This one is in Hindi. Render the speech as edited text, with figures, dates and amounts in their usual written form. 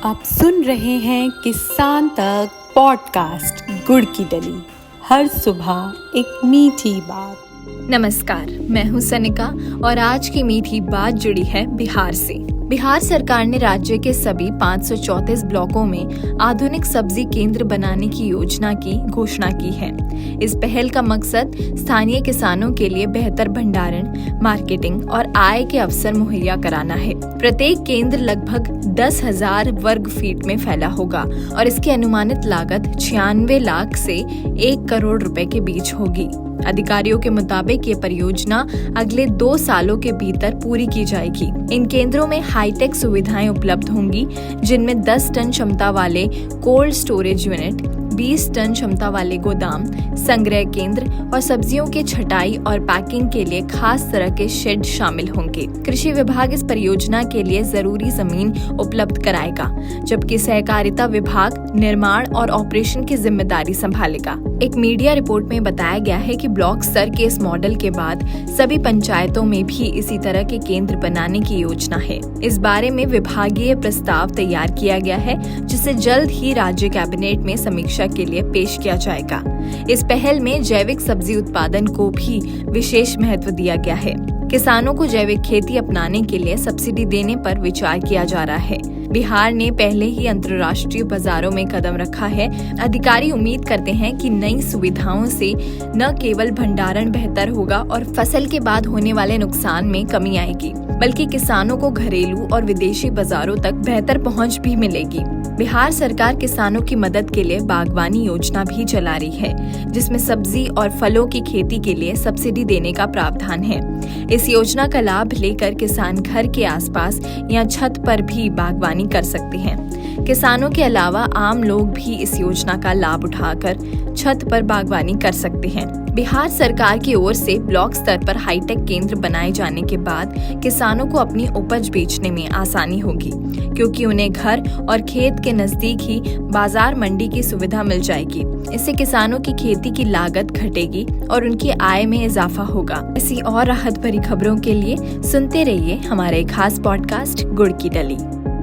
आप सुन रहे हैं किसान तक पॉडकास्ट गुड़ की डली। हर सुबह एक मीठी बात। नमस्कार, मैं हूं सनिका और आज की मीठी बात जुड़ी है बिहार से। बिहार सरकार ने राज्य के सभी 534 ब्लॉकों में आधुनिक सब्जी केंद्र बनाने की योजना की घोषणा की है। इस पहल का मकसद स्थानीय किसानों के लिए बेहतर भंडारण, मार्केटिंग और आय के अवसर मुहैया कराना है। प्रत्येक केंद्र लगभग 10,000 वर्ग फीट में फैला होगा और इसकी अनुमानित लागत 96 लाख से 1 करोड़ रुपए के बीच होगी। अधिकारियों के मुताबिक ये परियोजना अगले 2 सालों के भीतर पूरी की जाएगी। इन केंद्रों में हाईटेक सुविधाएं उपलब्ध होंगी, जिनमें 10 टन क्षमता वाले कोल्ड स्टोरेज यूनिट, 20 टन क्षमता वाले गोदाम, संग्रह केंद्र और सब्जियों की छटाई और पैकिंग के लिए खास तरह के शेड शामिल होंगे। कृषि विभाग इस परियोजना के लिए जरूरी जमीन उपलब्ध कराएगा, जबकि सहकारिता विभाग निर्माण और ऑपरेशन की जिम्मेदारी संभालेगा। एक मीडिया रिपोर्ट में बताया गया है कि ब्लॉक स्तर के इस मॉडल के बाद सभी पंचायतों में भी इसी तरह के केंद्र बनाने की योजना है। इस बारे में विभागीय प्रस्ताव तैयार किया गया है, जिसे जल्द ही राज्य कैबिनेट में समीक्षा के लिए पेश किया जाएगा। इस पहल में जैविक सब्जी उत्पादन को भी विशेष महत्व दिया गया है। किसानों को जैविक खेती अपनाने के लिए सब्सिडी देने पर विचार किया जा रहा है। बिहार ने पहले ही अंतर्राष्ट्रीय बाजारों में कदम रखा है। अधिकारी उम्मीद करते हैं कि नई सुविधाओं से न केवल भंडारण बेहतर होगा और फसल के बाद होने वाले नुकसान में कमी आएगी, बल्कि किसानों को घरेलू और विदेशी बाजारों तक बेहतर पहुंच भी मिलेगी। बिहार सरकार किसानों की मदद के लिए बागवानी योजना भी चला रही है, जिसमें सब्जी और फलों की खेती के लिए सब्सिडी देने का प्रावधान है। इस योजना का लाभ लेकर किसान घर के आसपास या छत पर भी बागवानी कर सकते हैं। किसानों के अलावा आम लोग भी इस योजना का लाभ उठाकर छत पर बागवानी कर सकते हैं। बिहार सरकार की ओर से ब्लॉक स्तर पर हाईटेक केंद्र बनाए जाने के बाद किसानों को अपनी उपज बेचने में आसानी होगी, क्योंकि उन्हें घर और खेत के नजदीक ही बाजार मंडी की सुविधा मिल जाएगी। इससे किसानों की खेती की लागत घटेगी और उनकी आय में इजाफा होगा। ऐसी और राहत भरी खबरों के लिए सुनते रहिए हमारे खास पॉडकास्ट गुड़ की डली।